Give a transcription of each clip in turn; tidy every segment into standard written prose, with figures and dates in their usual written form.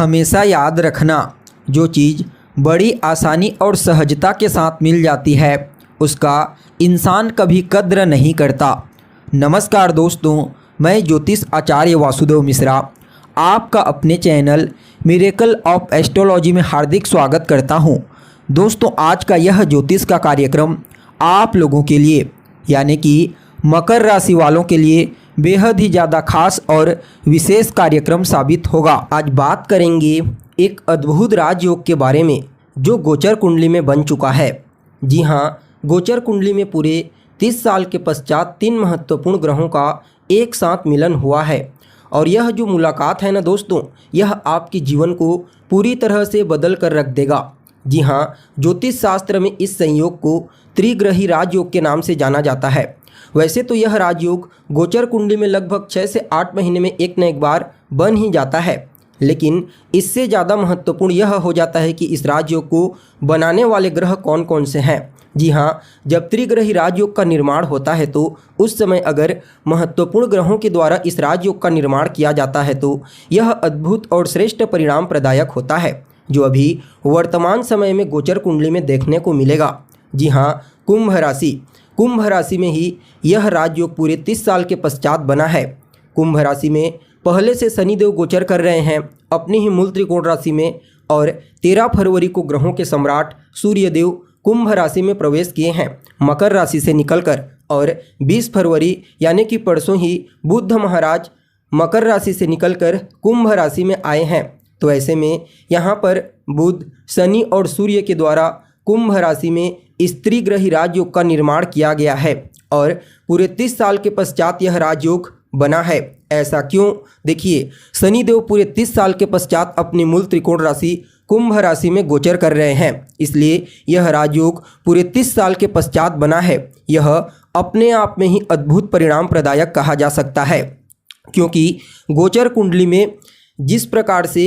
हमेशा याद रखना, जो चीज़ बड़ी आसानी और सहजता के साथ मिल जाती है उसका इंसान कभी कद्र नहीं करता। नमस्कार दोस्तों, मैं ज्योतिष आचार्य वासुदेव मिश्रा आपका अपने चैनल मिरेकल ऑफ एस्ट्रोलॉजी में हार्दिक स्वागत करता हूं। दोस्तों, आज का यह ज्योतिष का कार्यक्रम आप लोगों के लिए यानी कि मकर राशि वालों के लिए बेहद ही ज़्यादा खास और विशेष कार्यक्रम साबित होगा। आज बात करेंगे एक अद्भुत राजयोग के बारे में जो गोचर कुंडली में बन चुका है। जी हाँ, गोचर कुंडली में पूरे 30 साल के पश्चात 3 महत्वपूर्ण ग्रहों का एक साथ मिलन हुआ है और यह जो मुलाकात है ना दोस्तों, यह आपके जीवन को पूरी तरह से बदल कर रख देगा। जी हाँ, ज्योतिष शास्त्र में इस संयोग को त्रिग्रही राजयोग के नाम से जाना जाता है। वैसे तो यह राजयोग गोचर कुंडली में लगभग 6 से 8 महीने में एक न एक बार बन ही जाता है, लेकिन इससे ज़्यादा महत्वपूर्ण यह हो जाता है कि इस राजयोग को बनाने वाले ग्रह कौन कौन से हैं। जी हाँ, जब त्रिग्रही राजयोग का निर्माण होता है तो उस समय अगर महत्वपूर्ण ग्रहों के द्वारा इस राजयोग का निर्माण किया जाता है तो यह अद्भुत और श्रेष्ठ परिणाम प्रदायक होता है, जो अभी वर्तमान समय में गोचर कुंडली में देखने को मिलेगा। जी हाँ, कुंभ राशि में ही यह राजयोग पूरे 30 साल के पश्चात बना है। कुंभ राशि में पहले से शनिदेव गोचर कर रहे हैं अपनी ही मूल त्रिकोण राशि में और 13 फरवरी को ग्रहों के सम्राट सूर्यदेव कुंभ राशि में प्रवेश किए हैं मकर राशि से निकलकर, और 20 फरवरी यानी कि परसों ही बुध महाराज मकर राशि से निकलकर कुंभ राशि में आए हैं। तो ऐसे में यहाँ पर बुध, शनि और सूर्य के द्वारा कुंभ राशि में त्रिग्रही राजयोग का निर्माण किया गया है और पूरे 30 साल के पश्चात यह राजयोग बना है। ऐसा क्यों? देखिए, शनिदेव पूरे 30 साल के पश्चात अपनी मूल त्रिकोण राशि कुंभ राशि में गोचर कर रहे हैं, इसलिए यह राजयोग पूरे 30 साल के पश्चात बना है। यह अपने आप में ही अद्भुत परिणाम प्रदायक कहा जा सकता है, क्योंकि गोचर कुंडली में जिस प्रकार से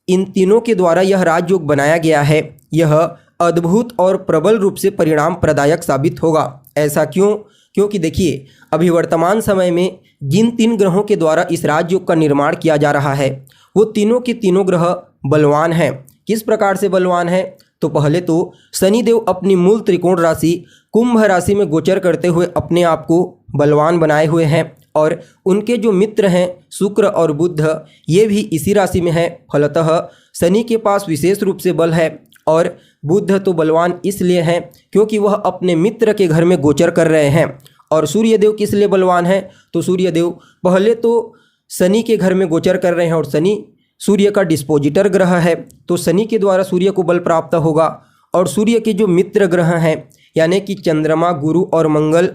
इन तीनों के द्वारा यह राजयोग बनाया गया है, यह अद्भुत और प्रबल रूप से परिणाम प्रदायक साबित होगा। ऐसा क्यों? क्योंकि देखिए, अभी वर्तमान समय में जिन 3 ग्रहों के द्वारा इस राजयोग का निर्माण किया जा रहा है वो तीनों के तीनों ग्रह बलवान हैं। किस प्रकार से बलवान हैं? तो पहले तो शनिदेव अपनी मूल त्रिकोण राशि कुंभ राशि में गोचर करते हुए अपने आप को बलवान बनाए हुए हैं और उनके जो मित्र हैं शुक्र और बुध, ये भी इसी राशि में हैं। फलतः शनि के पास विशेष रूप से बल है और बुध तो बलवान इसलिए हैं क्योंकि वह अपने मित्र के घर में गोचर कर रहे हैं। और सूर्यदेव किस लिए बलवान है? तो सूर्यदेव पहले तो शनि के घर में गोचर कर रहे हैं और शनि सूर्य का डिस्पोजिटर ग्रह है, तो शनि के द्वारा सूर्य को बल प्राप्त होगा। और सूर्य के जो मित्र ग्रह हैं यानी कि चंद्रमा, गुरु और मंगल,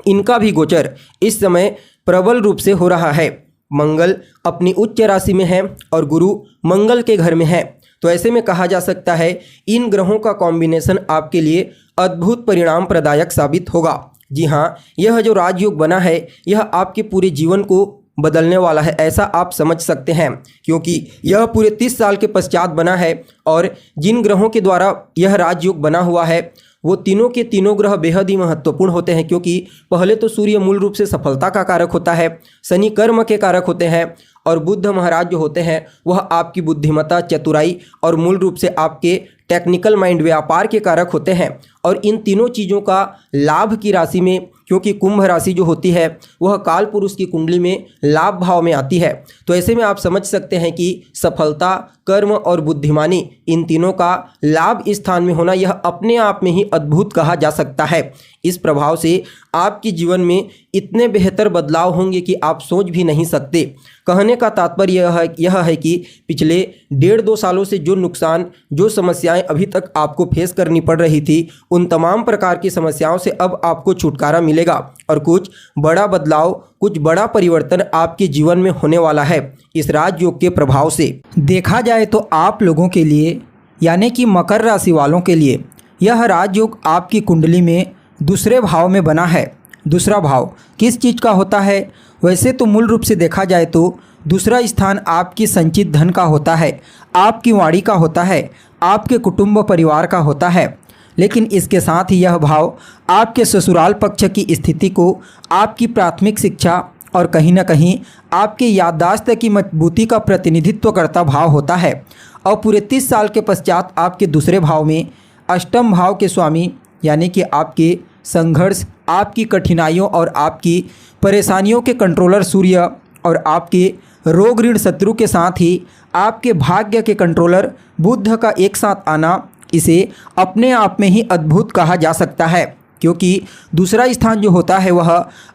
इनका भी गोचर इस समय प्रबल रूप से हो रहा है। मंगल अपनी उच्च राशि में है और गुरु मंगल के घर में है। तो ऐसे में कहा जा सकता है इन ग्रहों का कॉम्बिनेशन आपके लिए अद्भुत परिणाम प्रदायक साबित होगा। जी हाँ, यह जो राजयोग बना है यह आपके पूरे जीवन को बदलने वाला है, ऐसा आप समझ सकते हैं, क्योंकि यह पूरे 30 साल के पश्चात बना है और जिन ग्रहों के द्वारा यह राजयोग बना हुआ है वो तीनों के तीनों ग्रह बेहद ही महत्वपूर्ण होते हैं। क्योंकि पहले तो सूर्य मूल रूप से सफलता का कारक होता है, शनि कर्म के कारक होते हैं और बुध महाराज जो होते हैं वह आपकी बुद्धिमत्ता, चतुराई और मूल रूप से आपके टेक्निकल माइंड, व्यापार के कारक होते हैं। और इन तीनों चीज़ों का लाभ की राशि में, क्योंकि कुंभ राशि जो होती है वह काल पुरुष की कुंडली में लाभ भाव में आती है, तो ऐसे में आप समझ सकते हैं कि सफलता, कर्म और बुद्धिमानी, इन तीनों का लाभ स्थान में होना यह अपने आप में ही अद्भुत कहा जा सकता है। इस प्रभाव से आपके जीवन में इतने बेहतर बदलाव होंगे कि आप सोच भी नहीं सकते। कहने का तात्पर्य यह है कि पिछले 1.5-2 सालों से जो नुकसान, जो समस्याएं अभी तक आपको फेस करनी पड़ रही थी, उन तमाम प्रकार की समस्याओं से अब आपको छुटकारा मिलेगा और कुछ बड़ा बदलाव, कुछ बड़ा परिवर्तन आपके जीवन में होने वाला है इस राजयोग के प्रभाव से। देखा जाए तो आप लोगों के लिए यानी कि मकर राशि वालों के लिए यह राजयोग आपकी कुंडली में दूसरे भाव में बना है। दूसरा भाव किस चीज़ का होता है? वैसे तो मूल रूप से देखा जाए तो दूसरा स्थान आपकी संचित धन का होता है, आपकी वाणी का होता है, आपके कुटुंब परिवार का होता है। लेकिन इसके साथ ही यह भाव आपके ससुराल पक्ष की स्थिति को, आपकी प्राथमिक शिक्षा और कहीं ना कहीं आपके याददाश्त की मजबूती का प्रतिनिधित्व करता भाव होता है। और पूरे 30 साल के पश्चात आपके दूसरे भाव में अष्टम भाव के स्वामी यानी कि आपके संघर्ष, आपकी कठिनाइयों और आपकी परेशानियों के कंट्रोलर सूर्य और आपके रोग ऋण शत्रु के साथ ही आपके भाग्य के कंट्रोलर बुध का एक साथ आना, इसे अपने आप में ही अद्भुत कहा जा सकता है। क्योंकि दूसरा स्थान जो होता है वह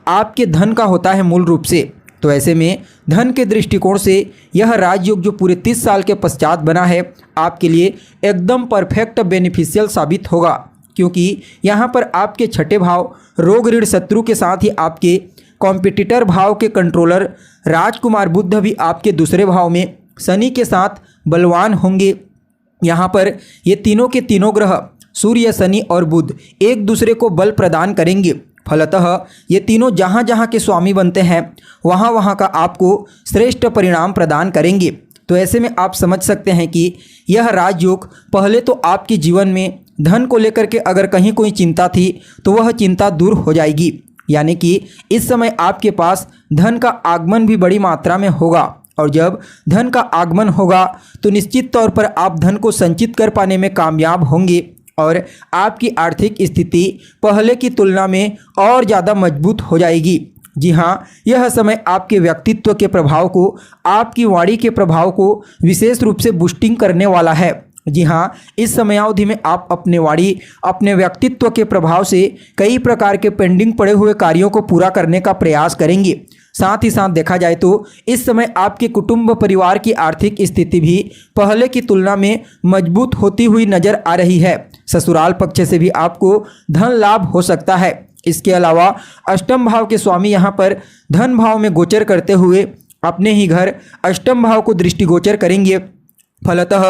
आपके धन का होता है मूल रूप से। तो ऐसे में धन के दृष्टिकोण से यह राजयोग जो पूरे 30 साल के पश्चात बना है आपके लिए एकदम परफेक्ट बेनिफिशियल साबित होगा। क्योंकि यहाँ पर आपके छठे भाव रोग ऋण शत्रु के साथ ही आपके कॉम्पिटिटर भाव के कंट्रोलर राजकुमार बुध भी आपके दूसरे भाव में शनि के साथ बलवान होंगे। यहाँ पर ये तीनों के तीनों ग्रह सूर्य, शनि और बुध एक दूसरे को बल प्रदान करेंगे। फलतः ये तीनों जहाँ जहाँ के स्वामी बनते हैं वहाँ वहाँ का आपको श्रेष्ठ परिणाम प्रदान करेंगे। तो ऐसे में आप समझ सकते हैं कि यह राजयोग पहले तो आपके जीवन में धन को लेकर के अगर कहीं कोई चिंता थी तो वह चिंता दूर हो जाएगी। यानी कि इस समय आपके पास धन का आगमन भी बड़ी मात्रा में होगा। और जब धन का आगमन होगा तो निश्चित तौर पर आप धन को संचित कर पाने में कामयाब होंगे और आपकी आर्थिक स्थिति पहले की तुलना में और ज़्यादा मजबूत हो जाएगी। जी हाँ, यह समय आपके व्यक्तित्व के प्रभाव को, आपकी वाणी के प्रभाव को विशेष रूप से बूस्टिंग करने वाला है। जी हाँ, इस समयावधि में आप अपने वाणी, अपने व्यक्तित्व के प्रभाव से कई प्रकार के पेंडिंग पड़े हुए कार्यों को पूरा करने का प्रयास करेंगे। साथ ही साथ देखा जाए तो इस समय आपके कुटुंब परिवार की आर्थिक स्थिति भी पहले की तुलना में मजबूत होती हुई नजर आ रही है। ससुराल पक्ष से भी आपको धन लाभ हो सकता है। इसके अलावा अष्टम भाव के स्वामी यहाँ पर धन भाव में गोचर करते हुए अपने ही घर अष्टम भाव को दृष्टिगोचर करेंगे। फलतः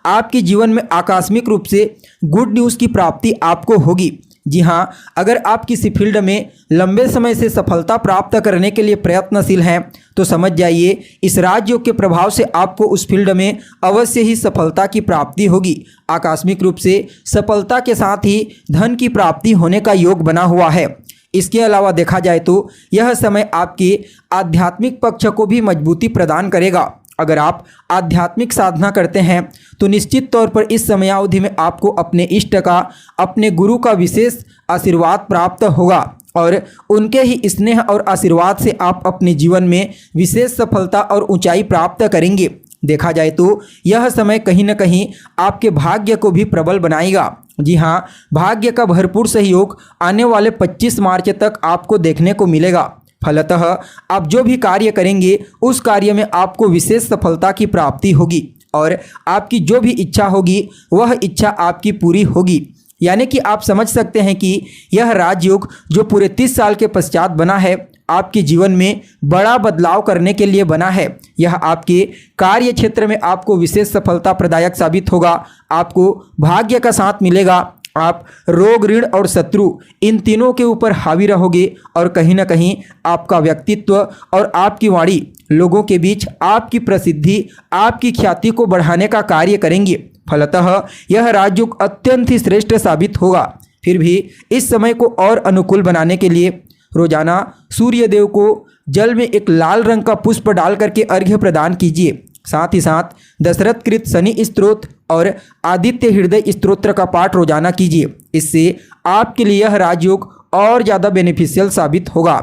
आपके जीवन में आकस्मिक रूप से गुड न्यूज़ की प्राप्ति आपको होगी। जी हाँ, अगर आप किसी फील्ड में लंबे समय से सफलता प्राप्त करने के लिए प्रयत्नशील हैं तो समझ जाइए इस राजयोग के प्रभाव से आपको उस फील्ड में अवश्य ही सफलता की प्राप्ति होगी। आकस्मिक रूप से सफलता के साथ ही धन की प्राप्ति होने का योग बना हुआ है। इसके अलावा देखा जाए तो यह समय आपके आध्यात्मिक पक्ष को भी मजबूती प्रदान करेगा। अगर आप आध्यात्मिक साधना करते हैं तो निश्चित तौर पर इस समयावधि में आपको अपने इष्ट का, अपने गुरु का विशेष आशीर्वाद प्राप्त होगा और उनके ही स्नेह और आशीर्वाद से आप अपने जीवन में विशेष सफलता और ऊंचाई प्राप्त करेंगे। देखा जाए तो यह समय कहीं न कहीं आपके भाग्य को भी प्रबल बनाएगा। जी हाँ, भाग्य का भरपूर सहयोग आने वाले 25 मार्च तक आपको देखने को मिलेगा। फलतः आप जो भी कार्य करेंगे उस कार्य में आपको विशेष सफलता की प्राप्ति होगी और आपकी जो भी इच्छा होगी वह इच्छा आपकी पूरी होगी। यानी कि आप समझ सकते हैं कि यह राजयोग जो पूरे 30 साल के पश्चात बना है आपके जीवन में बड़ा बदलाव करने के लिए बना है। यह आपके कार्य क्षेत्र में आपको विशेष सफलता प्रदायक साबित होगा। आपको भाग्य का साथ मिलेगा। आप रोग, ऋण और शत्रु इन तीनों के ऊपर हावी रहोगे और कहीं ना कहीं आपका व्यक्तित्व और आपकी वाणी लोगों के बीच आपकी प्रसिद्धि, आपकी ख्याति को बढ़ाने का कार्य करेंगे। फलतः यह राजयोग अत्यंत ही श्रेष्ठ साबित होगा। फिर भी इस समय को और अनुकूल बनाने के लिए रोजाना सूर्य देव को जल में एक लाल रंग का पुष्प डाल करके अर्घ्य प्रदान कीजिए। साथ ही साथ दशरथ कृत शनि स्तोत्र और आदित्य हृदय स्तोत्र का पाठ रोजाना कीजिए। इससे आपके लिए यह राजयोग और ज़्यादा बेनिफिशियल साबित होगा।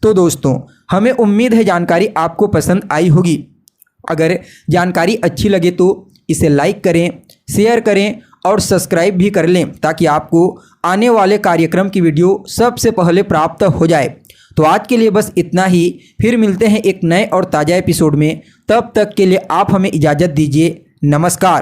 तो दोस्तों, हमें उम्मीद है जानकारी आपको पसंद आई होगी। अगर जानकारी अच्छी लगे तो इसे लाइक करें, शेयर करें और सब्सक्राइब भी कर लें ताकि आपको आने वाले कार्यक्रम की वीडियो सबसे पहले प्राप्त हो जाए। तो आज के लिए बस इतना ही। फिर मिलते हैं एक नए और ताज़ा एपिसोड में। तब तक के लिए आप हमें इजाज़त दीजिए। नमस्कार।